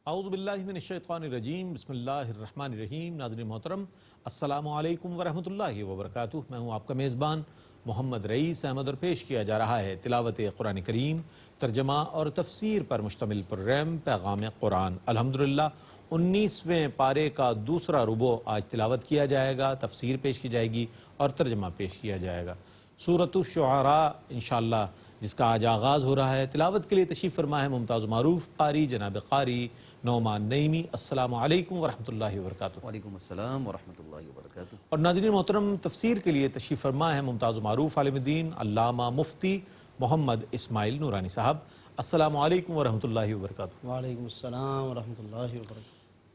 اعوذ باللہ من الشیطان الرجیم، بسم اللہ الرحمن الرحیم۔ ناظرین محترم، السلام علیکم ورحمۃ اللہ وبرکاتہ۔ میں ہوں آپ کا میزبان محمد رئیس احمد، اور پیش کیا جا رہا ہے تلاوت قرآن کریم، ترجمہ اور تفسیر پر مشتمل پروگرام پیغام قرآن۔ الحمدللہ 19ویں پارے کا دوسرا ربع آج تلاوت کیا جائے گا، تفسیر پیش کی جائے گی اور ترجمہ پیش کیا جائے گا۔ سورۃ الشعراء انشاءاللہ جس کا آج آغاز ہو رہا ہے، تلاوت کے لیے تشریف فرما ہے ممتاز معروف قاری جناب قاری نعمان نعیمی۔ السلام علیکم ورحمۃ اللہ وبرکاتہ۔ وعلیکم السلام ورحمۃ اللہ وبرکاتہ۔ اور ناظرین محترم، تفسیر کے لیے تشریف فرما ہے ممتاز معروف عالم دین علامہ مفتی محمد اسماعیل نورانی صاحب۔ السلام علیکم ورحمۃ اللہ وبرکاتہ۔ وعلیکم السلام ورحمۃ اللہ وبرکاتہ۔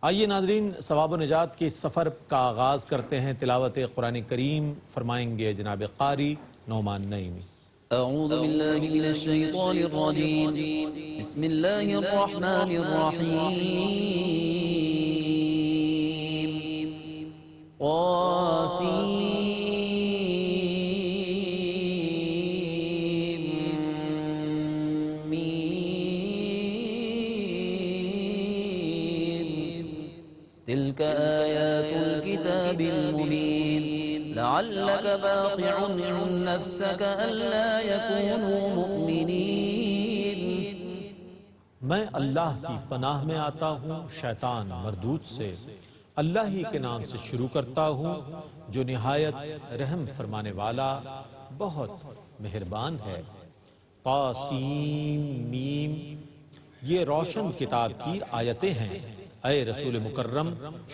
آئیے ناظرین، ثواب و نجات کے سفر کا آغاز کرتے ہیں۔ تلاوت قرآن کریم فرمائیں گے جناب قاری نعمان نعیمی۔ اعوذ باللہ من الشیطان الرجیم، بسم اللہ الرحمن الرحیم۔ تلك آيات الكتاب المبين لعلك باخع نفسك ألا يكونوا مؤمنين۔ میں اللہ کی پناہ میں آتا ہوں شیطان مردود سے۔ اللہ ہی کے نام سے شروع کرتا ہوں جو نہایت رحم فرمانے والا بہت مہربان ہے۔ طاسیم میم، یہ روشن کتاب کی آیتیں ہیں۔ اے رسول مکرم،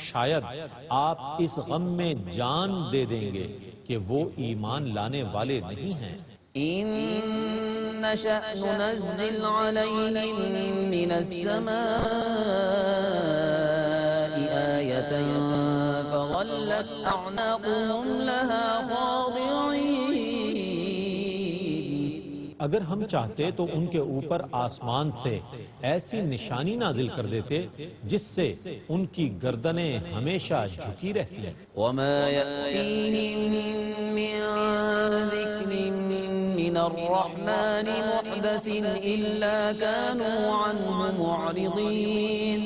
شاید آپ اس غم میں جان دے دیں گے کہ وہ ایمان لانے والے نہیں ہیں۔ إن نشأ ننزل عليهم من السماء آية فظلت أعناقهم لها خاضعين۔ اگر ہم چاہتے تو ان کے اوپر آسمان سے ایسی نشانی نازل کر دیتے جس سے ان کی گردنیں ہمیشہ جھکی رہتی ہیں۔ وما يأتيهم من ذكر من الرحمن محدث إلا كانوا عنه معرضين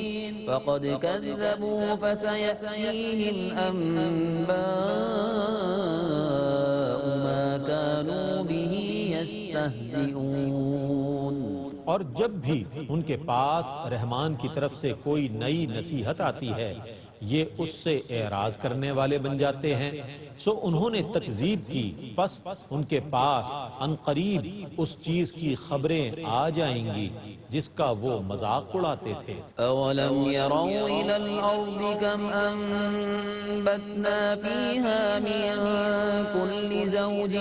فقد كذبوا فسيأتيهم أنباء ما كانوا به يستهزئون۔ اور جب بھی ان کے پاس رحمان کی طرف سے کوئی نئی نصیحت آتی ہے یہ اس سے اعراض کرنے والے بن جاتے ہیں، سو انہوں نے تکذیب کی، پس ان کے پاس عنقریب اس چیز کی خبریں آ جائیں گی جس کا وہ مذاق اڑاتے تھے۔ أولم يروا إلى الأرض كم أنبتنا فيها من كل زوج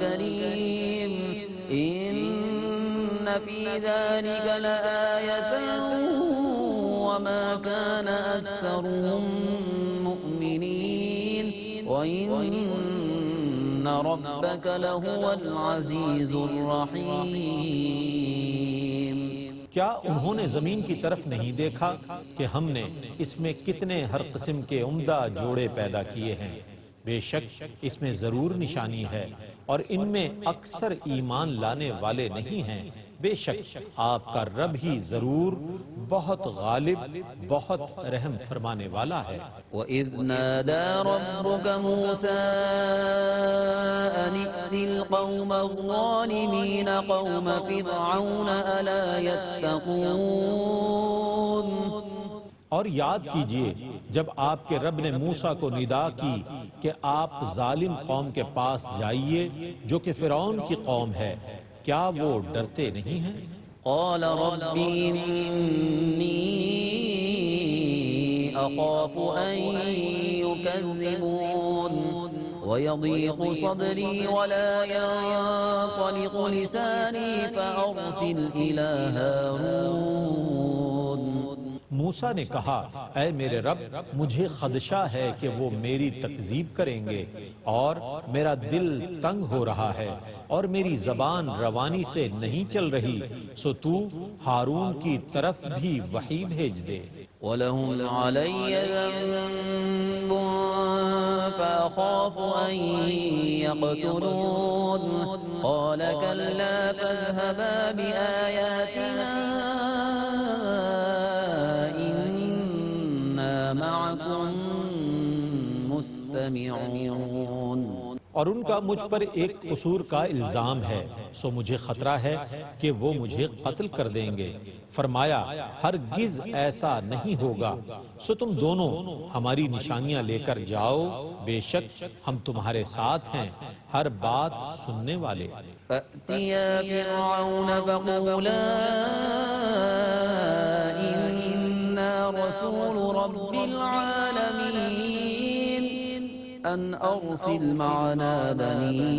كريم إن في ذلك لآية وما كان أكثرهم مؤمنين وإن ربك لهو العزيز الرحيم۔ کیا انہوں نے زمین کی طرف نہیں دیکھا کہ ہم نے اس میں کتنے ہر قسم کے عمدہ جوڑے پیدا کیے ہیں؟ بے شک اس میں ضرور نشانی ہے اور ان میں اکثر ایمان لانے والے نہیں ہیں۔ بے شک آپ کا رب ہی ضرور بہت غالب بہت رحم فرمانے والا ہے۔ وَإِذْ نَادَى رَبُّكَ مُوسَىٰ أَنِ ائْتِ الْقَوْمَ الظَّالِمِينَ قَوْمَ فِرْعَوْنَ أَلَا يَتَّقُونَ۔ اور یاد کیجئے جب آپ کے رب نے موسیٰ کو ندا کی کہ آپ ظالم قوم کے پاس جائیے جو کہ فرعون کی قوم ہے، کیا وہ ڈرتے نہیں ہیں؟ قال رب إني أخاف أن يكذبون ويضيق صدري ولا ينطلق لساني فأرسل إلى هارون۔ موسیٰ نے کہا اے میرے رب، مجھے خدشہ ہے کہ وہ میری تکذیب کریں گے اور میرا دل تنگ ہو رہا ہے اور میری زبان روانی سے نہیں چل رہی، سو تو ہارون کی طرف بھی وحی بھیج دے۔ وَلَهُمْ عَلَيَّ ذَنبٌ فَأَخَافُ أَن يَقْتُلُونِ قَالَ كَلَّا فَاذْهَبَا بِآيَاتِنَا معكم مستمعون. اور ان کا مجھ پر ایک قصور کا الزام ہے، سو مجھے خطرہ ہے کہ وہ مجھے قتل کر دیں گے۔ فرمایا ہرگز ایسا نہیں ہوگا، سو تم دونوں ہماری نشانیاں لے کر جاؤ، بے شک ہم تمہارے ساتھ ہیں، ہر بات سننے والے۔ فأتيا فرعون فقولا إنا رسول رب العالمين أن أرسل معنا بني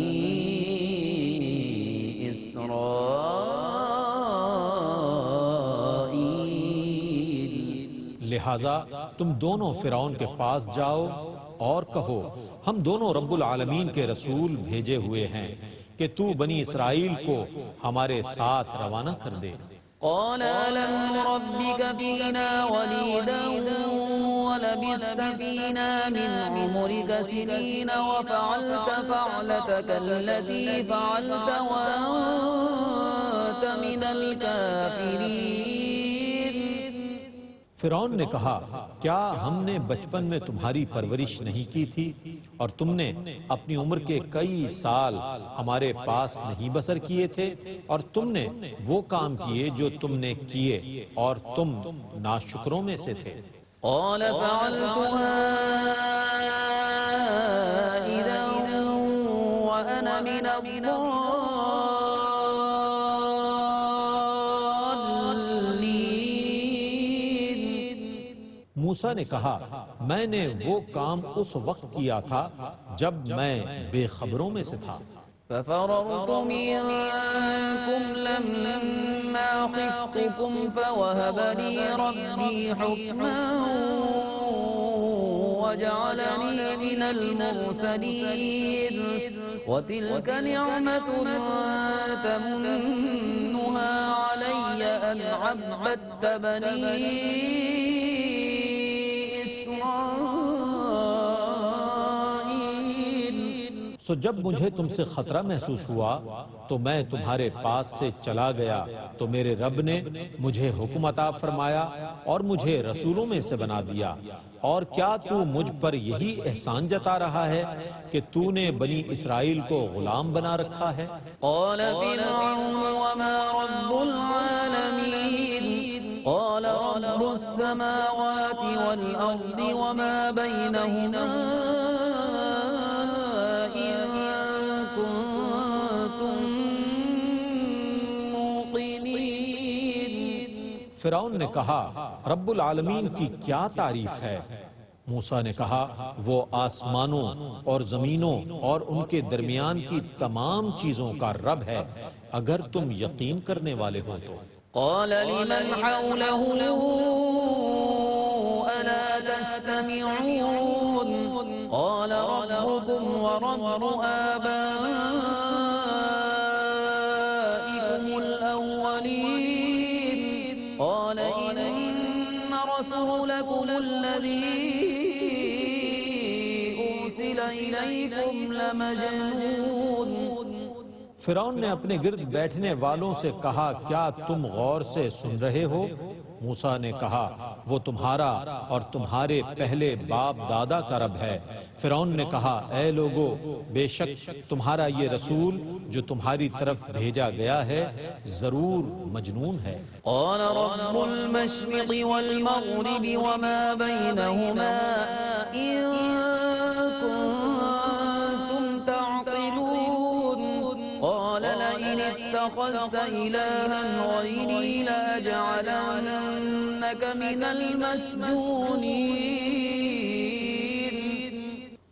إسرائيل. لہٰذا تم دونوں فرعون کے پاس جاؤ اور کہو ہم دونوں رب العالمین کے رسول بھیجے ہوئے ہیں کہ تو بنی اسرائیل کو ہمارے ساتھ روانہ کر دے۔ قال ألم نربك فينا وليدا ولبثت فينا من عمرك سنين وفعلت فعلتك التي فعلت وأنت من الكافرين. فرعون نے کہا کیا ہم نے بچپن میں تمہاری پرورش نہیں کی تھی اور تم نے اپنی عمر کے کئی سال ہمارے پاس نہیں بسر کیے تھے اور تم نے وہ کام کیے جو تم نے کیے اور تم ناشکروں میں سے تھے۔ قال فعلتها إذا وأنا من الضالين. موسیٰ نے کہا میں نے وہ کام اس وقت کیا تھا جب میں بے خبروں میں سے تھا۔ ففررت منكم لما خفتكم فوهب لي ربي حكما وجعلني من المرسلين. وتلك نعمة تمنها علي أن عبدت بني إسرائيل. سو جب مجھے تم سے خطرہ محسوس ہوا تو میں تمہارے پاس سے چلا گیا تو میرے رب نے مجھے حکم عطا فرمایا اور مجھے رسولوں میں سے بنا دیا۔ اور کیا تو مجھ پر یہی احسان جتا رہا ہے کہ تو نے بنی اسرائیل کو غلام بنا رکھا ہے؟ قال فرعون وما رب العالمين. قال رب السماوات والأرض وما بينهما إن كنتم موقنين. فرعون نے کہا رب العالمین کی کیا تعریف ہے؟ موسیٰ نے کہا وہ آسمانوں اور زمینوں اور ان کے درمیان کی تمام چیزوں کا رب ہے اگر تم یقین کرنے والے ہو تو۔ قال لمن حوله ألا تستمعون. قال ربكم ورب آبائكم الأولين. قال إن رسولكم الذي أرسل إليكم لمجنون. فرعون نے اپنے گرد بیٹھنے والوں سے کہا کیا تم غور سے سن رہے ہو؟ موسیٰ نے کہا وہ تمہارا اور تمہارے پہلے باپ دادا کا رب ہے۔ فرعون نے کہا اے لوگو بے شک تمہارا یہ رسول جو تمہاری طرف بھیجا گیا ہے ضرور مجنون ہے۔ قال رب المشرق والمغرب وما بينهما إن كنتم تعقلون. قال لئن اتخذت إلها غيري لأجعلنك من المسجونين.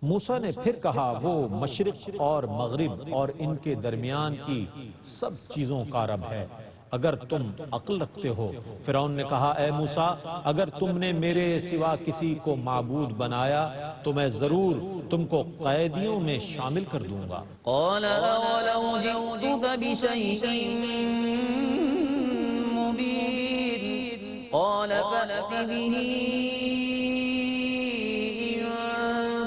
موسیٰ نے پھر کہا وہ مشرق اور مغرب اور ان کے درمیان کی سب چیزوں کا رب ہے اگر تم عقل رکھتے ہو۔ فرعون نے کہا اے موسیٰ اگر تم نے میرے سوا کسی کو معبود بنایا تو میں ضرور تم کو قیدیوں میں شامل کر دوں گا۔ قال أولو جئتك بشيء مبين. قال فأت به إن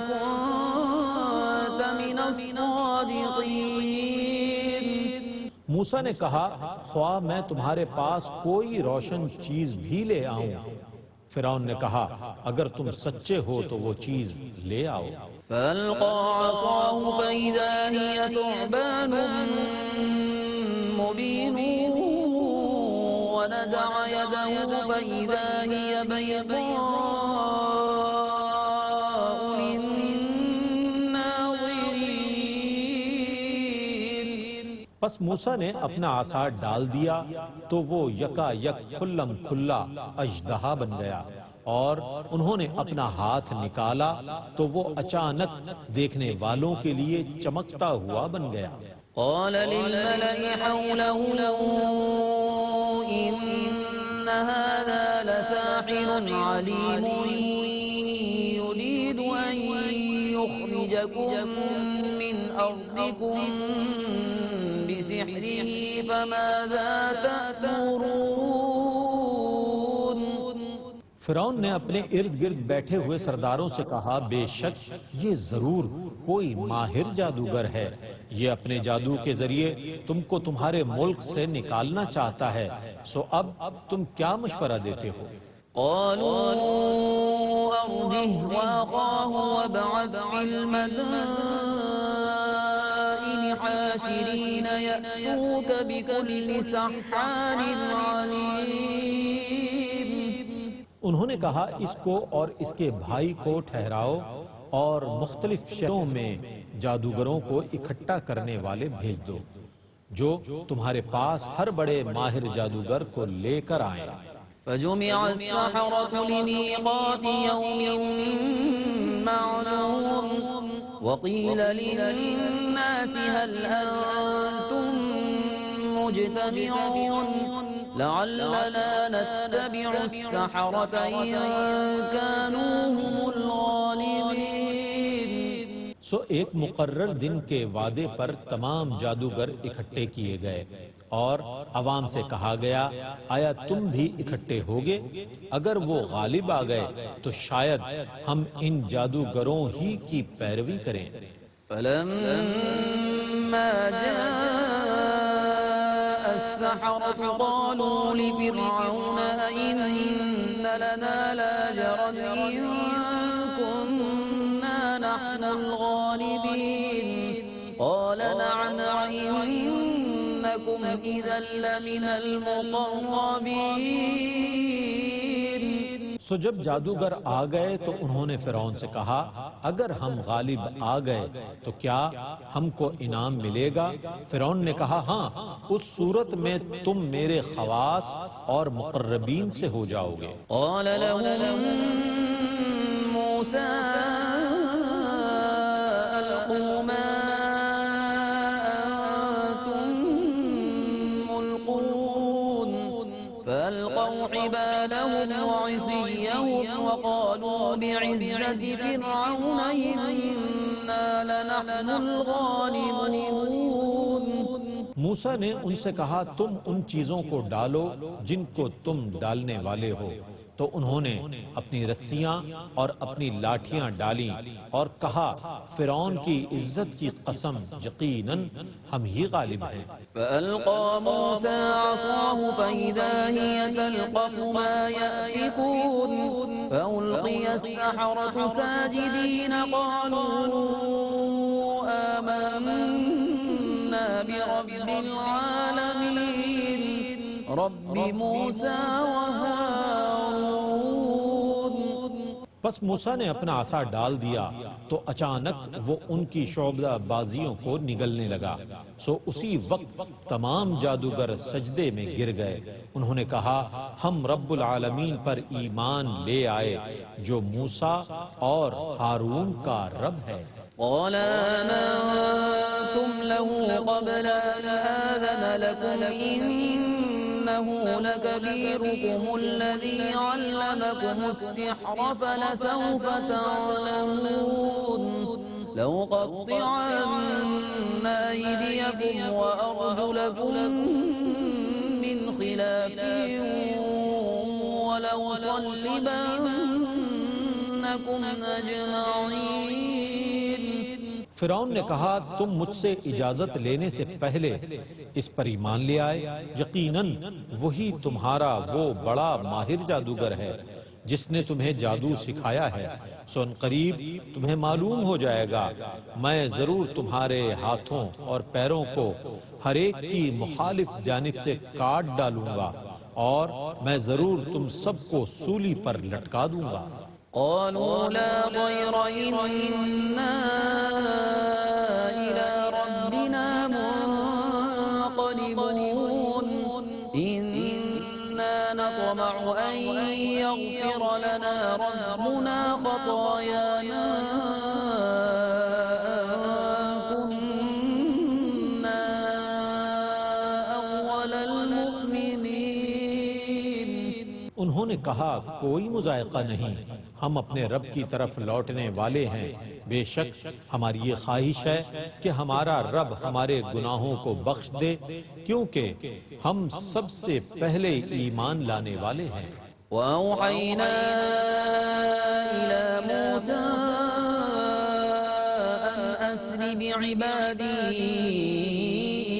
كنت من الصادقين. موسیٰ نے کہا خواہ میں تمہارے پاس کوئی روشن چیز بھی لے آؤں فرعون نے کہا اگر تم سچے ہو تو وہ چیز لے آؤ۔ فألقى عصاه فإذا هي ثعبان مبين ونزع يده فإذا هي بيضاء للناظرين۔ پس موسیٰ نے اپنا عصا ڈال دیا تو وہ یکا یک کھلم کھلا اژدہا بن گیا، اور انہوں نے اپنا ہاتھ نکالا تو وہ اچانک دیکھنے والوں کے لیے چمکتا ہوا بن گیا۔ قال للملأ حوله إن هذا لساحر عليم يريد أن يخرجكم من أرضكم بسحره فماذا تأمرون؟ فرعون نے اپنے ارد گرد بیٹھے ہوئے سرداروں سے کہا بے شک یہ ضرور کوئی ماہر جادوگر ہے، یہ اپنے جادو کے ذریعے تم کو تمہارے ملک سے نکالنا چاہتا ہے، سو اب تم کیا مشورہ دیتے ہو؟ قالوا أرجه وأخاه وابعث في المدائن حاشرين يأتوك بكل سحار عليم۔ انہوں نے کہا اس کو اور اس کے بھائی کو ٹھہراؤ اور مختلف شہروں میں جادوگروں کو اکٹھا کرنے والے بھیج دو جو تمہارے پاس ہر بڑے ماہر جادوگر کو لے کر آئیں۔ فجمع السحرة لميقات يوم معلوم وقيل للناس هل أنتم مجتمعون لعلنا نتبع السحرة إن كانوا هم الغالبين۔ سو ایک مقرر دن کے وعدے پر تمام جادوگر اکٹھے کیے گئے اور عوام سے کہا گیا آیا تم بھی اکٹھے ہوگے؟ اگر وہ غالب آ گئے تو شاید ہم ان جادوگروں ہی کی پیروی کریں۔ فلما جاء السحرة قالوا لفرعون أئن لنا لأجرا إن كنا نحن الغالبين قال نعم وإنكم إذا لمن المقربين۔ سو جب جادوگر آ گئے تو انہوں نے فرعون سے کہا اگر ہم غالب آ گئے تو کیا ہم کو انعام ملے گا؟ فرعون نے کہا ہاں، اس صورت میں تم میرے خواص اور مقربین سے ہو جاؤ گے۔ قال لهم موسى ألقوا ما أنتم ملقون فألقوا حبالهم وعصيهم وقالوا بعزة فرعون إنا لنحن الغالبون۔ موسیٰ نے ان سے کہا تم ان چیزوں کو ڈالو جن کو تم ڈالنے والے ہو، تو انہوں نے اپنی رسیاں اور اپنی لاٹھیاں ڈالیں اور کہا فرعون کی عزت کی قسم یقیناً ہم ہی غالب ہیں۔ فألقى موسى عصاه فإذا هي تلقف ما يأفكون فألقي السحرة ساجدين قالوا آمنا برب العالمين رب موسى وهارون۔ پس موسیٰ نے اپنا عصا ڈال دیا تو اچانک وہ ان کی شعبدہ بازیوں کو نگلنے لگا، سو اسی وقت تمام جادوگر سجدے میں گر گئے۔ انہوں نے کہا ہم رب العالمین پر ایمان لے آئے جو موسیٰ اور ہارون کا رب ہے۔ قال آمنتم له قبل أن آذن لكم إنه لكبيركم الذي علمكم السحر فلسوف تعلمون لأقطعن أيديكم وأرجلكم من خلاف ولأصلبنكم أجمعين۔ فرعون نے کہا تم مجھ سے اجازت لینے سے پہلے اس پر ایمان لے آئے، یقیناً وہی تمہارا وہ بڑا ماہر جادوگر ہے جس نے تمہیں جادو سکھایا ہے، سو ان قریب تمہیں معلوم ہو جائے گا، میں ضرور تمہارے ہاتھوں اور پیروں کو ہر ایک کی مخالف جانب سے کاٹ ڈالوں گا، اور میں ضرور تم سب کو سولی پر لٹکا دوں گا۔ قالوا لا ضير إنا إلى ربنا منقلبون إنا نطمع أن يغفر لنا ربنا خطايانا أن كنا أول المؤمنين۔ انہوں نے کہا کوئی مذائقہ نہیں، ہم اپنے رب کی طرف لوٹنے والے ہیں، بے شک ہماری یہ خواہش ہے کہ ہمارا رب ہمارے گناہوں کو بخش دے، کیونکہ ہم سب سے پہلے ایمان لانے والے ہیں۔ وأوحينا إلى موسى أن أسر بعبادي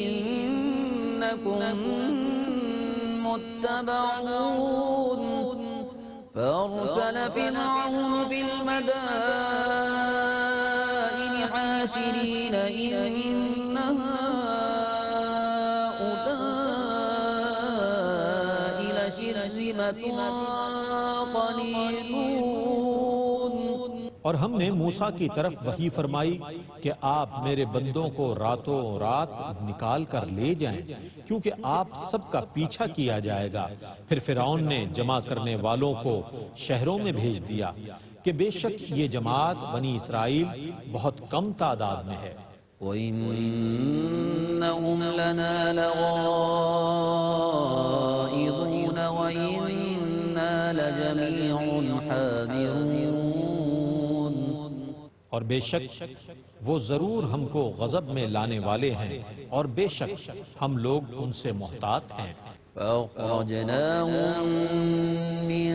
إنكم متبعون فأرسل فرعون في المدائن حاشرين إن هؤلاء لشرذمة قليلون۔ اور ہم نے موسیٰ کی طرف وحی فرمائی کہ آپ میرے بندوں کو راتوں رات نکال کر لے جائیں، کیونکہ آپ سب کا پیچھا کیا جائے گا۔ پھر فرعون نے جمع کرنے والوں کو شہروں میں بھیج دیا کہ بے شک یہ جماعت بنی اسرائیل بہت کم تعداد میں ہے۔ وَإِنَّهُمْ لَنَا لَغَائِظُونَ وَإِنَّا لَجَمِيعٌ حَاذِرُونَ۔ اور بے شک وہ ضرور ہم کو غضب میں لانے والے ہیں، اور بے شک ہم لوگ ان سے محتاط ہیں۔ فأخرجناهم من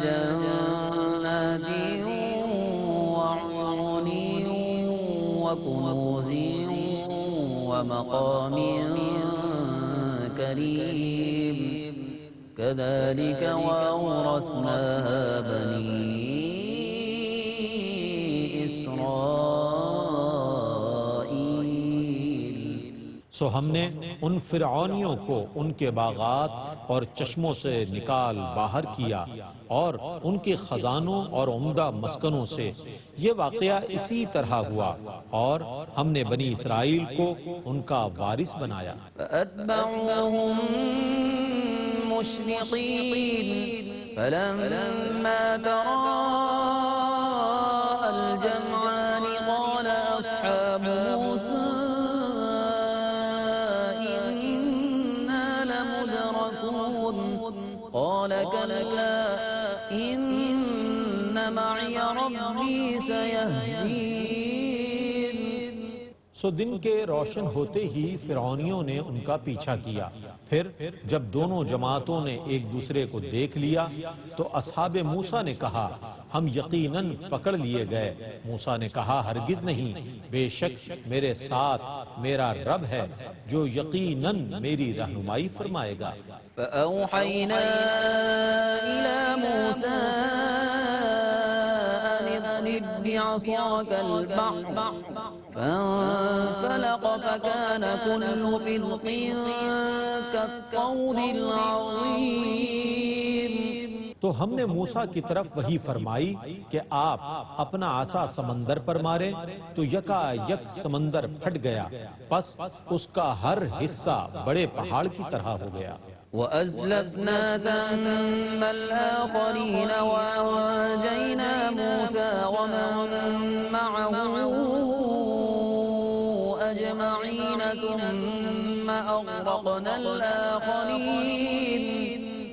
جنات وعيون وكنوز ومقام كريم كذلك وأورثناها بني إسرائيل۔ سو ہم نے ان فرعونیوں کو ان کے باغات اور چشموں سے نکال باہر کیا، اور ان کے خزانوں اور عمدہ مسکنوں سے۔ یہ واقعہ اسی طرح ہوا، اور ہم نے بنی اسرائیل کو ان کا وارث بنایا۔ فأتبعوهم مشرقين فلما تراءى الجمعان قال أصحاب موسى قال كلا إن معي ربي سيهدين۔ سو دن کے روشن ہوتے ہی فرعونیوں نے ان کا پیچھا کیا۔ پھر جب دونوں جماعتوں نے ایک دوسرے کو دیکھ لیا تو اصحاب موسیٰ نے کہا ہم یقیناً پکڑ لیے گئے۔ موسیٰ نے کہا ہرگز نہیں، بے شک میرے ساتھ میرا رب ہے جو یقیناً میری رہنمائی فرمائے گا۔ فأوحينا إلى موسى أن اضرب بعصاك البحر فانفلق فكان كل فرق كالطود العظيم۔ تو ہم نے موسیٰ کی طرف وحی فرمائی کہ آپ اپنا عصا سمندر پر مارے، تو یکا یک سمندر پھٹ گیا، پس اس کا ہر حصہ بڑے پہاڑ کی طرح ہو گیا۔ وَأَزْلَفْنَا ثَمَّ الْآخَرِينَ وَأَنجَيْنَا مُوسَى وَمَن مَّعَهُ أَجْمَعِينَ ثُمَّ أَغْرَقْنَا الْآخَرِينَ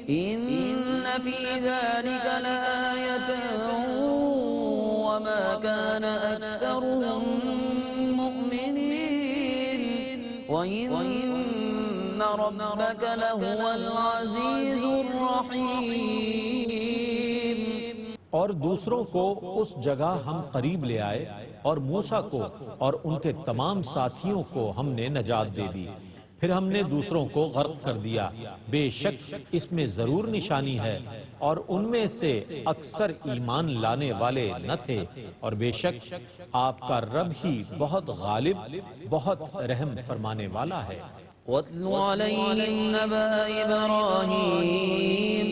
إِنَّ فِي ذَلِكَ لَآيَةً وَمَا كَانَ أَكْثَرُهُم مُّؤْمِنِينَ وَإِنَّ رَبَّكَ لَهُوَ الْعَزِيزُ الرَّحِيمُ۔ اور دوسروں کو اس جگہ ہم قریب لے آئے، اور موسیٰ کو اور ان کے تمام ساتھیوں کو ہم نے نجات دے دی۔ پھر ہم نے دوسروں کو غرق کر دیا، بے شک اس میں ضرور نشانی ہے، اور ان میں سے اکثر ایمان لانے والے نہ تھے، اور بے شک آپ کا رب ہی بہت غالب، بہت رحم فرمانے والا ہے۔ واتل عليهم نبأ إبراهيم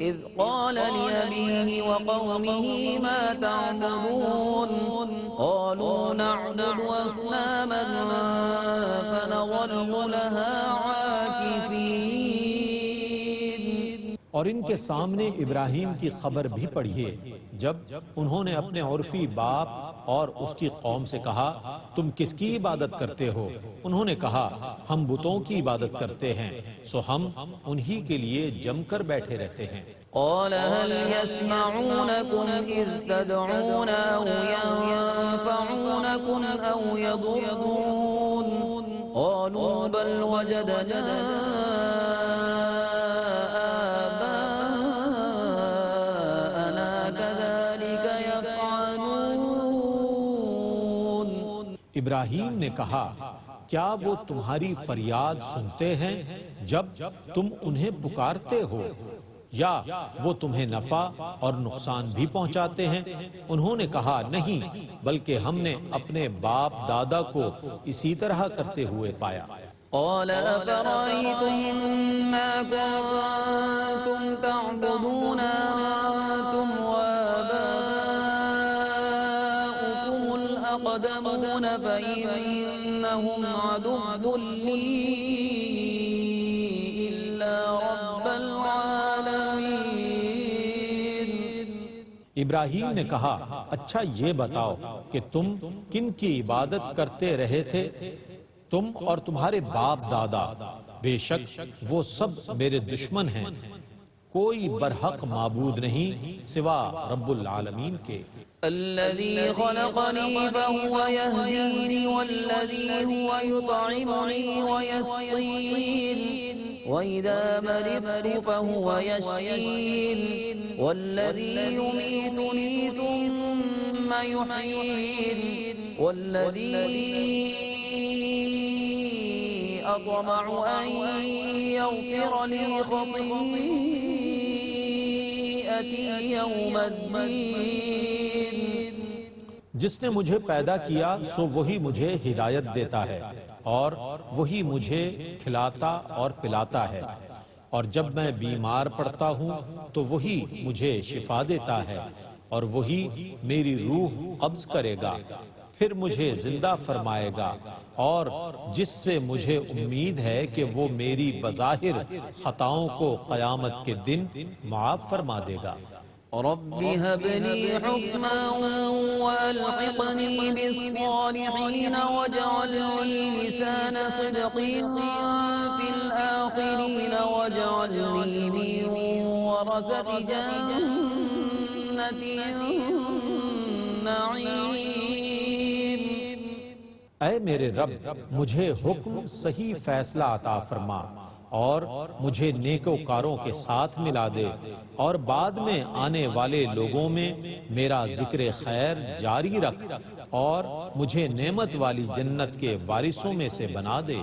إذ قال لأبيه وقومه ما تعبدون قالوا نعبد أصناما فنظل لها عاكفين۔ اور ان کے سامنے ابراہیم کی خبر بھی پڑھیے جب انہوں نے اپنے عرفی باپ اور اس کی قوم سے کہا تم کس کی عبادت کرتے ہو؟ انہوں نے کہا ہم بتوں کی عبادت کرتے ہیں، سو ہم انہی کے لیے جم کر بیٹھے رہتے ہیں۔ قال هل يسمعونكم إذ تدعون أو ينفعونكم أو يضرون قالوا بل وجدنا آباءنا كذلك يفعلون۔ ابراہیم نے کہا کیا وہ تمہاری فریاد سنتے ہیں جب تم انہیں پکارتے ہو، یا وہ تمہیں نفع اور نقصان بھی پہنچاتے ہیں؟ انہوں نے کہا نہیں، بلکہ ہم نے اپنے باپ دادا کو اسی طرح کرتے ہوئے پایا۔ قال أفرأيتم ما كنتم تعبدون أنتم وآباؤكم الأقدمون فإنهم عدو لي إلا رب العالمين۔ ابراہیم نے کہا اچھا یہ بتاؤ کہ تم کن کی عبادت کرتے رہے تھے؟ تم اور تمہارے باپ دادا، بے شک وہ سب میرے دشمن ہیں، کوئی برحق معبود نہیں سوا رب العالمین کے۔ الذي خلقني فهو يهديني والذي هو يطعمني ويسقين وإذا مرضت فهو يشفين والذي يميتني ثم يحيين والذي أطمع أن يغفر لي خطيئتي يوم الدين۔ جس نے مجھے پیدا کیا سو وہی مجھے ہدایت دیتا ہے، اور وہی مجھے کھلاتا اور پلاتا ہے، اور جب میں بیمار پڑتا ہوں تو وہی مجھے شفا دیتا ہے، اور وہی میری روح قبض کرے گا، پھر مجھے زندہ فرمائے گا، اور جس سے مجھے امید ہے کہ وہ میری بظاہر خطاؤں کو قیامت کے دن معاف فرما دے گا۔ رب هب لي حكما وألحقني بالصالحين واجعل لي لسان صدق في الآخرين واجعلني من ورثة جنة النعيم۔ اے میرے رب مجھے حکم صحیح فیصلہ عطا فرما، اور مجھے نیکوکاروں کے ساتھ ملا دے، اور بعد میں آنے والے لوگوں میں میرا ذکر خیر جاری رکھ، اور مجھے نعمت والی جنت کے وارثوں میں سے بنا دے۔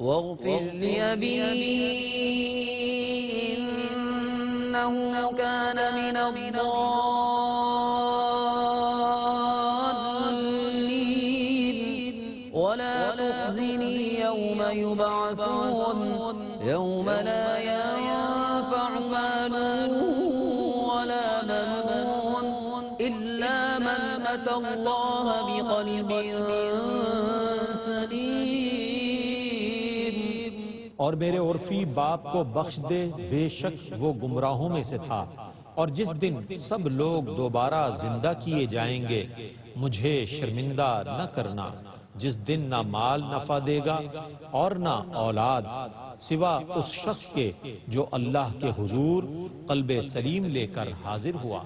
واغفر لأبي إنه كان من الضالين ولا تخزني يوم يبعثون يوم لا ينفع مال ولا بنون إلا من أتى الله بقلب سليم۔ اور میرے عرفی باپ کو بخش دے، بے شک وہ گمراہوں میں سے تھا، اور جس دن سب لوگ دوبارہ زندہ کیے جائیں گے مجھے شرمندہ نہ کرنا، جس دن نہ مال نفع دے گا اور نہ اولاد، سوا اس شخص کے جو اللہ کے حضور قلب سلیم لے کر حاضر ہوا۔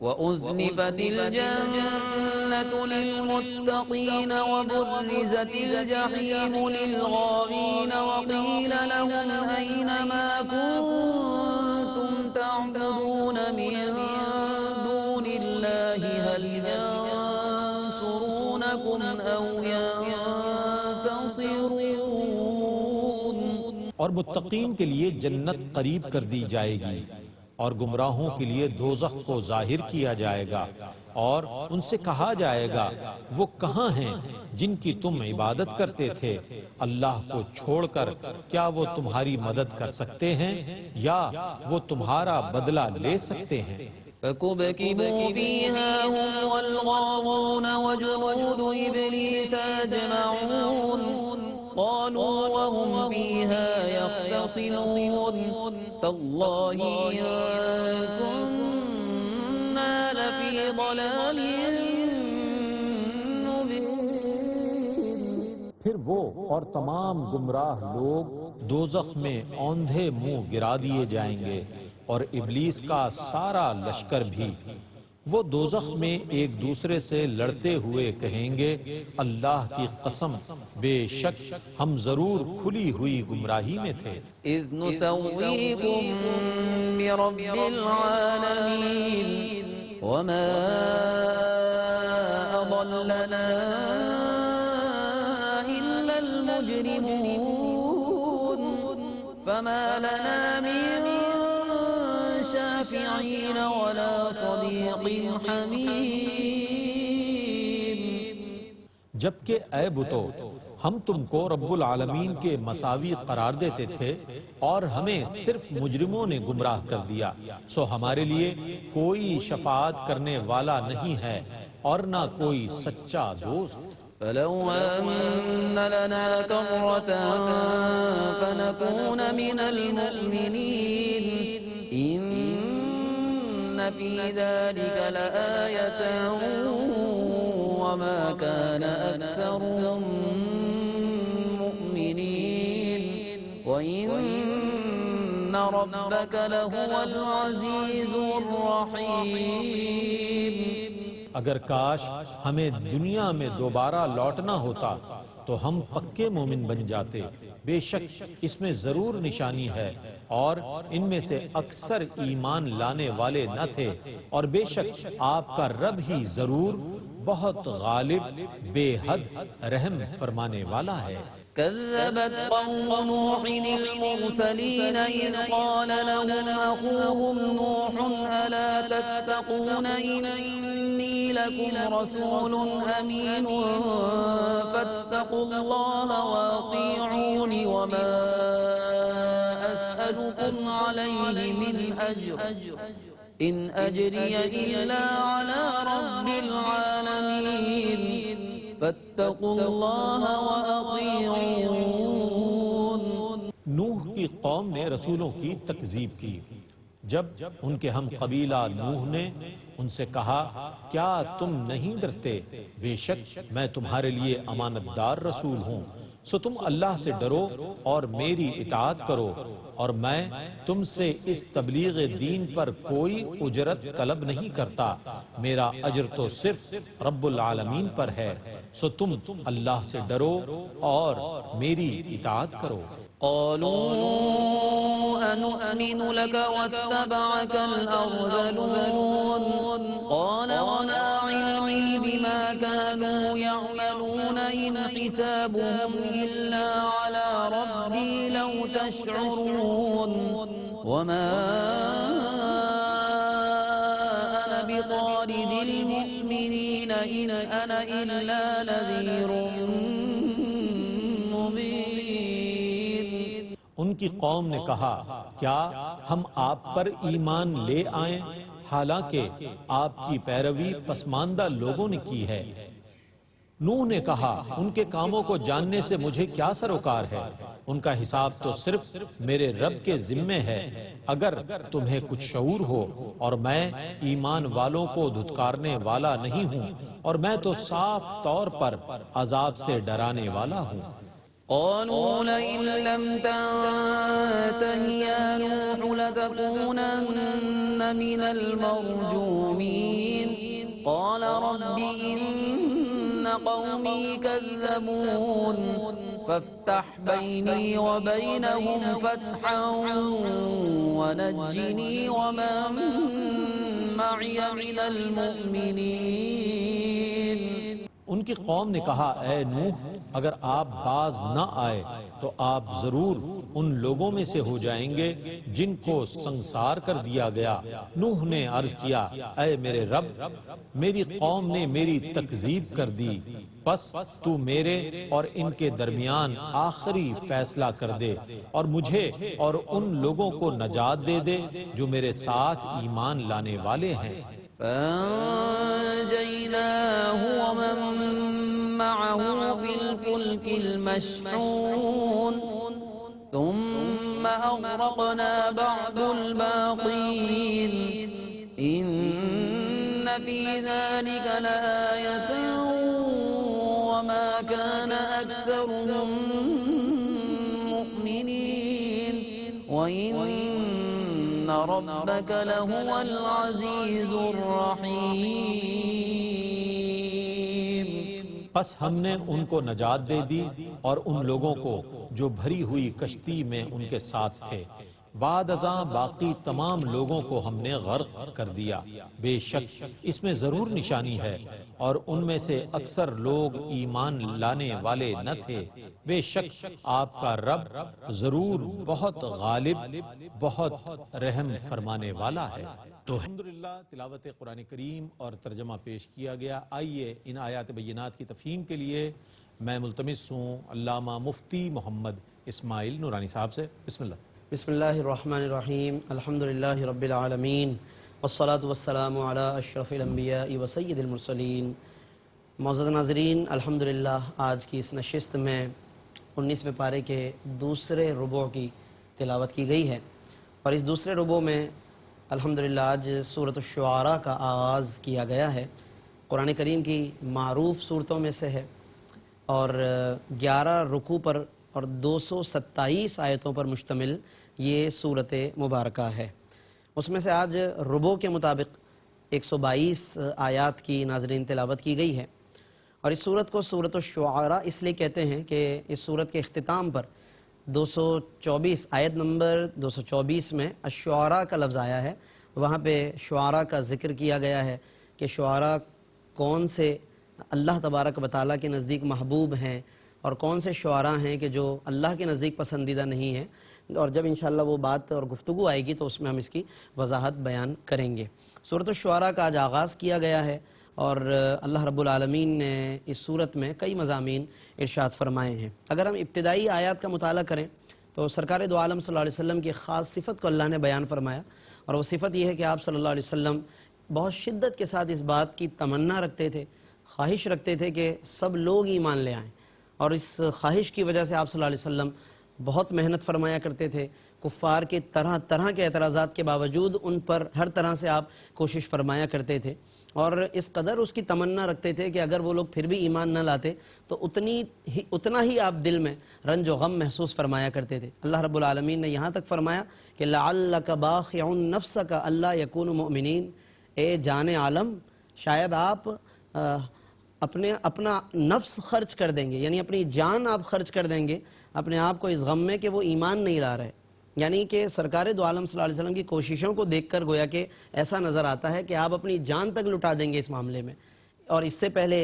وَأُزْلِفَتِ الْجَنَّةُ لِلْمُتَّقِينَ وَبُرِّزَتِ الْجَحِيمُ لِلْغَاوِينَ وَقِيلَ لَهُمْ أَيْنَ مَا كُنتُمْ تَعْبُدُونَ مِن دُونِ اللَّهِ هَلْ يَنصُرُونَكُمْ أَوْ يَنتَصِرُونَ۔ اور متقین کے لیے جنت قریب کر دی جائے گی، اور گمراہوں کے لیے دوزخ کو ظاہر کیا جائے گا، اور ان سے کہا جائے گا وہ کہاں ہیں جن کی تم عبادت کرتے تھے اللہ کو چھوڑ کر؟ کیا وہ تمہاری مدد کر سکتے ہیں یا وہ تمہارا بدلہ لے سکتے ہیں؟ فكبكبوا فيها هم والغاوون وجنود إبليس أجمعون قالوا وهم فيها يختصمون تالله إن كنا لفي ضلال مبين۔ پھر وہ اور تمام گمراہ لوگ دوزخ میں اوندھے منہ گرا دیے جائیں گے، اور ابلیس کا سارا لشکر بھی۔ وہ دوزخ میں ایک دوسرے سے لڑتے ہوئے کہیں گے اللہ کی قسم بے شک ہم ضرور کھلی ہوئی گمراہی میں تھے۔ إذ نسويكم برب العالمين وما أضلنا إلا المجرمون فما لنا من شافعين ولا صديق حميم۔ جبکہ اے بتو ہم تم کو رب العالمین کے مساوی قرار دیتے تھے اور ہمیں صرف مجرموں نے گمراہ کر دیا، سو ہمارے لیے کوئی شفاعت کرنے والا نہیں ہے اور نہ کوئی سچا دوست۔ فلو أن لنا كرة فنكون من المؤمنين إن في ذلك لآية وما كان أكثرهم مؤمنين وإن ربك لهو العزيز الرحيم۔ اگر کاش ہمیں دنیا میں دوبارہ لوٹنا ہوتا تو ہم پکے مومن بن جاتے، بے شک اس میں ضرور نشانی ہے اور ان میں سے اکثر ایمان لانے والے نہ تھے، اور بے شک آپ کا رب ہی ضرور بہت غالب بے حد رحم فرمانے والا ہے۔ كذبت قوم نوح المرسلين إذ قال لهم أخوهم نوح ألا تتقون إني لكم رسول أمين فاتقوا الله وأطيعون وما أسألكم عليه من أجر إن أجري إلا على رب العالمين فاتقوا الله وأطيعون۔ نوح کی قوم نے رسولوں کی تکذیب کی جب ان کے ہم قبیلہ نوح نے ان سے کہا کیا تم نہیں ڈرتے؟ بے شک میں تمہارے لیے امانت دار رسول ہوں، سو تم اللہ سے ڈرو اور میری اطاعت کرو، اور میں تم سے اس تبلیغ دین پر کوئی اجرت طلب نہیں کرتا، میرا اجر تو صرف رب العالمین پر ہے، سو تم اللہ سے ڈرو اور میری اطاعت کرو۔ قالوا أنؤمن لك واتبعك الأرذلون قال وما علمي بما كانوا يعملون إن حسابهم إلا على ربي لو تشعرون وما أنا بطارد المؤمنين إن أنا إلا نذير مبين۔ ان کی قوم نے کہا کیا ہم آپ پر ایمان لے آئیں حالانکہ آپ کی پیروی پسماندہ لوگوں نے کی ہے۔ نوح نے کہا ان کے کاموں کو جاننے سے مجھے کیا سروکار ہے، ان کا حساب تو صرف میرے رب کے ذمے ہے، اگر تمہیں کچھ شعور ہو، اور میں ایمان والوں کو دھتکارنے والا نہیں ہوں، اور میں تو صاف طور پر عذاب سے ڈرانے والا ہوں۔ قالوا لئن لم تنته يا نوح لتكونن من المرجومين قال رب إن قومي كذبون فافتح بيني وبينهم فتحا ونجني ومن معي من المؤمنين۔ ان کی قوم نے کہا اے نوح اگر آپ باز نہ آئے تو آپ ضرور ان لوگوں میں سے ہو جائیں گے جن کو سنسار کر دیا گیا۔ نوح نے عرض کیا، اے میرے رب، میری قوم نے میری تکذیب کر دی، پس تو میرے اور ان کے درمیان آخری فیصلہ کر دے اور مجھے اور ان لوگوں کو نجات دے دے جو میرے ساتھ ایمان لانے والے ہیں۔ فأنجيناه ومن معه في الفلك المشحون ثم أغرقنا بعد الباقين إن في ذلك لآية وما كان أكثرهم مؤمنين وإن ربك لهو العزيز الرحيم۔ پس ہم نے ان کو نجات دے دی اور ان لوگوں کو جو بھری ہوئی کشتی میں ان کے ساتھ تھے، بعد ازاں باقی تمام لوگوں کو ہم نے غرق کر دیا۔ بے شک اس میں ضرور نشانی ہے اور ان میں سے اکثر لوگ ایمان لانے والے نہ تھے۔ بے شک آپ کا رب ضرور بہت غالب، بہت رحم فرمانے والا ہے۔ تو الحمدللہ تلاوت قرآن کریم اور ترجمہ پیش کیا گیا۔ آئیے ان آیات بینات کی تفہیم کے لیے میں ملتمس ہوں علامہ مفتی محمد اسماعیل نورانی صاحب سے۔ بسم اللہ۔ بسم اللہ الرحمن الرحیم، الحمدللہ رب العالمین، والصلاة والسلام علی اشرف الانبیاء و سید المرسلین۔ معزز ناظرین، الحمدللہ آج کی اس نشست میں 19ویں پارے کے دوسرے ربوع کی تلاوت کی گئی ہے، اور اس دوسرے ربوع میں الحمدللہ آج سورۃ الشعراء کا آغاز کیا گیا ہے۔ قرآن کریم کی معروف صورتوں میں سے ہے اور 11 رکوع پر اور 227 آیتوں پر مشتمل یہ صورت مبارکہ ہے۔ اس میں سے آج ربوع کے مطابق 122 آیات کی ناظرین تلاوت کی گئی ہے، اور اس صورت کو سورۃ الشعراء اس لیے کہتے ہیں کہ اس صورت کے اختتام پر 224 آیت نمبر 224 میں الشعراء کا لفظ آیا ہے۔ وہاں پہ شعراء کا ذکر کیا گیا ہے کہ شعراء کون سے اللہ تبارک و تعالیٰ کے نزدیک محبوب ہیں اور کون سے شعراء ہیں کہ جو اللہ کے نزدیک پسندیدہ نہیں ہیں، اور جب انشاءاللہ وہ بات اور گفتگو آئے گی تو اس میں ہم اس کی وضاحت بیان کریں گے۔ سورۃ الشعراء کا آج آغاز کیا گیا ہے، اور اللہ رب العالمین نے اس صورت میں کئی مضامین ارشاد فرمائے ہیں۔ اگر ہم ابتدائی آیات کا مطالعہ کریں تو سرکار دو عالم صلی اللہ علیہ وسلم کی خاص صفت کو اللہ نے بیان فرمایا، اور وہ صفت یہ ہے کہ آپ صلی اللہ علیہ وسلم بہت شدت کے ساتھ اس بات کی تمنا رکھتے تھے، خواہش رکھتے تھے کہ سب لوگ ایمان لے آئیں، اور اس خواہش کی وجہ سے آپ صلی اللہ علیہ وسلم بہت محنت فرمایا کرتے تھے۔ کفار کے طرح طرح کے اعتراضات کے باوجود ان پر ہر طرح سے آپ کوشش فرمایا کرتے تھے، اور اس قدر اس کی تمنا رکھتے تھے کہ اگر وہ لوگ پھر بھی ایمان نہ لاتے تو اتنا ہی آپ دل میں رنج و غم محسوس فرمایا کرتے تھے۔ اللہ رب العالمین نے یہاں تک فرمایا کہ لعلک باخع نفسک الا یکونوا مؤمنین، اے جان عالم شاید آپ اپنا نفس خرچ کر دیں گے، یعنی اپنی جان آپ خرچ کر دیں گے اپنے آپ کو اس غم میں کہ وہ ایمان نہیں لا رہے۔ یعنی کہ سرکار دو عالم صلی اللہ علیہ وسلم کی کوششوں کو دیکھ کر گویا کہ ایسا نظر آتا ہے کہ آپ اپنی جان تک لٹا دیں گے اس معاملے میں۔ اور اس سے پہلے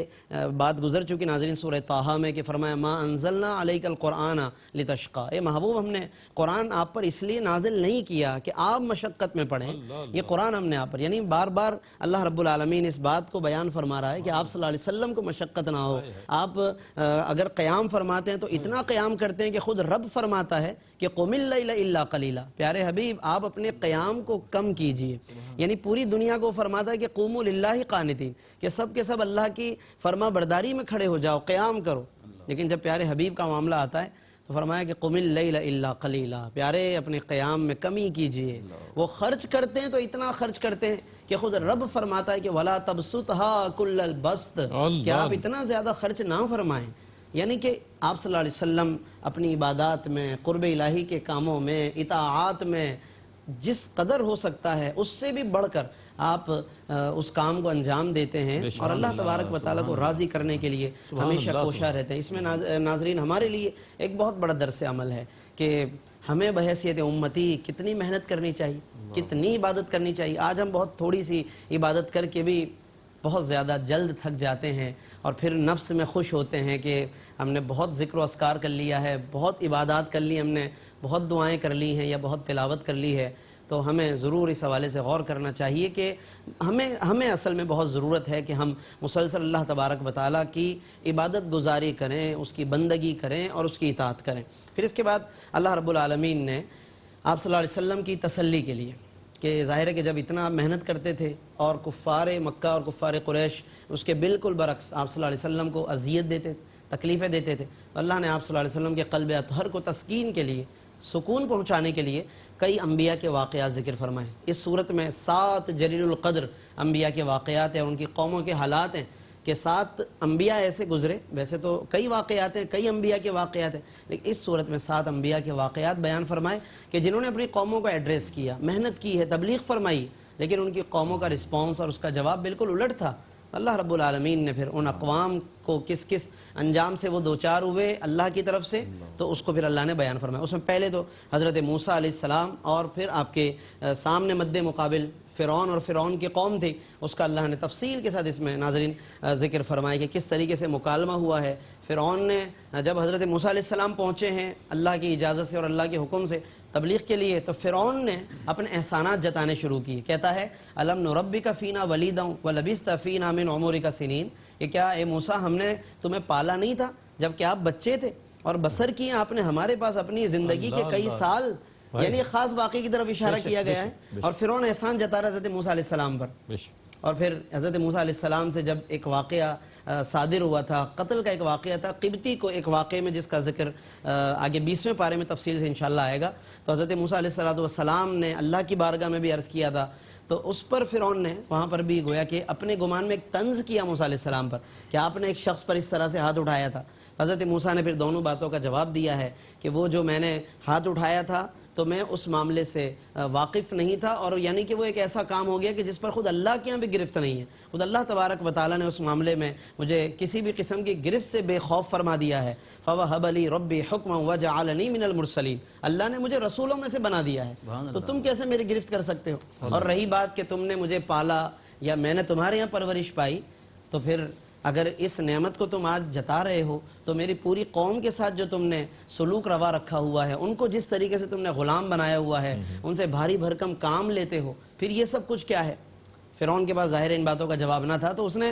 بات گزر چکی ناظرین سورہ طٰہٰ میں کہ فرمایا ما انزلنا علیک القرآن لتشقی، اے محبوب ہم نے قرآن آپ پر اس لیے نازل نہیں کیا کہ آپ مشقت میں پڑھیں، یہ قرآن ہم نے آپ پر، یعنی بار بار اللہ رب العالمین اس بات کو بیان فرما رہا ہے کہ آپ صلی اللہ علیہ وسلم کو مشقت نہ ہو۔ آپ اگر قیام فرماتے ہیں تو اتنا قیام کرتے ہیں کہ خود رب فرماتا ہے کہ قم اللیل الا قلیلا، پیارے حبیب آپ اپنے قیام کو کم کیجئے، یعنی پوری دنیا کو فرماتا ہے کہ قوموا للہ قانتین، کہ سب کے سب اللہ کی فرما برداری میں کھڑے ہو جاؤ، قیام کرو۔ لیکن جب پیارے حبیب کا معاملہ آتا ہے تو فرمایا کہ قم اللیل الا قلیلا، پیارے اپنے قیام میں کمی کیجئے۔ وہ خرچ کرتے ہیں تو اتنا خرچ کرتے ہیں کہ خود رب فرماتا ہے کہ ولا تبسطھا کل البسط، کہ آپ اتنا زیادہ خرچ نہ فرمائیں۔ یعنی کہ آپ صلی اللہ علیہ وسلم اپنی عبادات میں، قرب الہی کے کاموں میں، اطاعات میں جس قدر ہو سکتا ہے اس سے بھی بڑھ کر آپ اس کام کو انجام دیتے ہیں، اور اللہ تبارک و تعالیٰ کو راضی کرنے کے لیے ہمیشہ کوشاں رہتے ہیں۔ اس میں ناظرین ہمارے لیے ایک بہت بڑا درس عمل ہے کہ ہمیں بحیثیت امتی کتنی محنت کرنی چاہیے، کتنی عبادت کرنی چاہیے۔ آج ہم بہت تھوڑی سی عبادت کر کے بھی بہت زیادہ جلد تھک جاتے ہیں اور پھر نفس میں خوش ہوتے ہیں کہ ہم نے بہت ذکر و اذکار کر لیا ہے، بہت عبادات کر لی ہم نے، بہت دعائیں کر لی ہیں یا بہت تلاوت کر لی ہے. تو ہمیں ضرور اس حوالے سے غور کرنا چاہیے کہ ہمیں اصل میں بہت ضرورت ہے کہ ہم مسلسل اللہ تبارک و تعالیٰ کی عبادت گزاری کریں، اس کی بندگی کریں اور اس کی اطاعت کریں. پھر اس کے بعد اللہ رب العالمین نے آپ صلی اللہ علیہ وسلم کی تسلی کے لیے کہ ظاہر ہے کہ جب اتنا محنت کرتے تھے اور کفار مکہ اور کفار قریش اس کے بالکل برعکس آپ صلی اللہ علیہ وسلم کو اذیت دیتے، تکلیفیں دیتے تھے، تو اللہ نے آپ صلی اللہ علیہ وسلم کے قلب اطہر کو تسکین کے لیے، سکون پہنچانے کے لیے کئی انبیاء کے واقعات ذکر فرمائے. اس صورت میں 7 جلیل القدر انبیاء کے واقعات ہیں اور ان کی قوموں کے حالات ہیں کہ 7 انبیاء ایسے گزرے. ویسے تو کئی واقعات ہیں، کئی انبیاء کے واقعات ہیں، لیکن اس صورت میں 7 انبیاء کے واقعات بیان فرمائے کہ جنہوں نے اپنی قوموں کو ایڈریس کیا، محنت کی ہے، تبلیغ فرمائی، لیکن ان کی قوموں کا رسپانس اور اس کا جواب بالکل الٹ تھا. اللہ رب العالمین نے پھر ان اقوام کو کس کس انجام سے وہ دوچار ہوئے اللہ کی طرف سے، تو اس کو پھر اللہ نے بیان فرمایا. اس میں پہلے تو حضرت موسیٰ علیہ السلام اور پھر آپ کے سامنے مد مقابل فرعون اور فرعون کی قوم تھی، اس کا اللہ نے تفصیل کے ساتھ اس میں ناظرین ذکر فرمایا کہ کس طریقے سے مکالمہ ہوا ہے. فرعون نے جب حضرت موسیٰ علیہ السلام پہنچے ہیں اللہ کی اجازت سے اور اللہ کے حکم سے تبلیغ کے لیے، تو فرعون نے اپنے احسانات جتانے شروع کیے. کہتا ہے الم نربک فینا ولیدا ولبثت فینا من عمرک سنین، کہ کیا اے موسیٰ ہم نے تمہیں پالا نہیں تھا جب کہ آپ بچے تھے اور بسر کیے آپ نے ہمارے پاس اپنی زندگی کے کئی سال. یعنی ایک خاص واقعے کی طرف اشارہ کیا گیا ہے اور فرعون احسان جتا رہا حضرت موسیٰ علیہ السلام پر. اور پھر حضرت موسیٰ علیہ السلام سے جب ایک واقعہ صادر ہوا تھا، قتل کا ایک واقعہ تھا قبطی کو، ایک واقعے میں جس کا ذکر آگے 20ویں پارے میں تفصیل سے انشاءاللہ آئے گا، تو حضرت موسیٰ علیہ السلام نے اللہ کی بارگاہ میں بھی عرض کیا تھا، تو اس پر فرعون نے وہاں پر بھی گویا کہ اپنے گمان میں ایک طنز کیا موسیٰ علیہ السلام پر کہ آپ نے ایک شخص پر اس طرح سے ہاتھ اٹھایا تھا. حضرت موسیٰ نے پھر دونوں باتوں کا جواب دیا ہے کہ وہ جو میں نے ہاتھ اٹھایا تھا تو میں اس معاملے سے واقف نہیں تھا، اور یعنی کہ وہ ایک ایسا کام ہو گیا کہ جس پر خود اللہ کے یہاں بھی گرفت نہیں ہے. خود اللہ تبارک و تعالیٰ نے اس معاملے میں مجھے کسی بھی قسم کی گرفت سے بے خوف فرما دیا ہے. فَوَهَبَ لِي رَبِّي حُكْمًا وَجَعَلَنِي مِنَ الْمُرْسَلِينَ، اللہ نے مجھے رسولوں میں سے بنا دیا ہے، تو تم کیسے میری گرفت کر سکتے ہو؟ اور رہی بات کہ تم نے مجھے پالا یا میں نے تمہارے یہاں پرورش پائی، تو پھر اگر اس نعمت کو تم آج جتا رہے ہو تو میری پوری قوم کے ساتھ جو تم نے سلوک روا رکھا ہوا ہے، ان کو جس طریقے سے تم نے غلام بنایا ہوا ہے، ان سے بھاری بھرکم کام لیتے ہو، پھر یہ سب کچھ کیا ہے؟ فرعون کے پاس ظاہر ان باتوں کا جواب نہ تھا، تو اس نے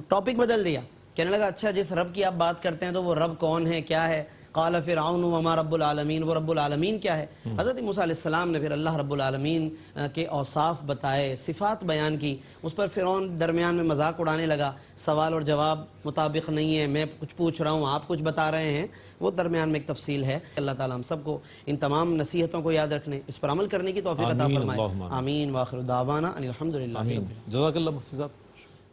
ٹاپک بدل دیا، کہنے لگا اچھا جس رب کی آپ بات کرتے ہیں تو وہ رب کون ہے، کیا ہے؟ قال فرعون وما رب العالمین، وہ رب العالمین کیا ہے؟ حضرت موسیٰ علیہ السلام نے پھر اللہ رب العالمین کے اوصاف بتائے، صفات بیان کی. اس پر فرعون درمیان میں مذاق اڑانے لگا، سوال اور جواب مطابق نہیں ہے، میں کچھ پوچھ رہا ہوں آپ کچھ بتا رہے ہیں، وہ درمیان میں ایک تفصیل ہے. اللہ تعالیٰ ہم سب کو ان تمام نصیحتوں کو یاد رکھنے، اس پر عمل کرنے کی توفیق عطا فرمائے. آمین وآخر دعوانا ان الحمدللہ. جزاک اللہ مفتی صاحب.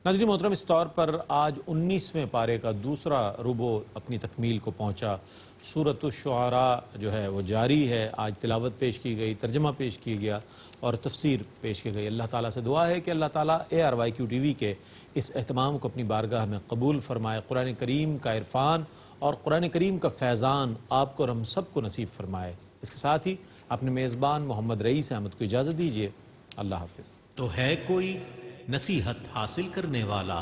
ناظرین محترم، اس طور پر آج 19ویں پارے کا دوسرا ربع اپنی تکمیل کو پہنچا. سورۃ الشعراء جو ہے وہ جاری ہے. آج تلاوت پیش کی گئی، ترجمہ پیش کیا گیا اور تفسیر پیش کی گئی. اللہ تعالیٰ سے دعا ہے کہ اللہ تعالیٰ ARYQ TV کے اس اہتمام کو اپنی بارگاہ میں قبول فرمائے. قرآن کریم کا عرفان اور قرآن کریم کا فیضان آپ کو اور ہم سب کو نصیب فرمائے. اس کے ساتھ ہی اپنے میزبان محمد رئیس احمد کو اجازت دیجیے. اللہ حافظ. تو ہے کوئی نصیحت حاصل کرنے والا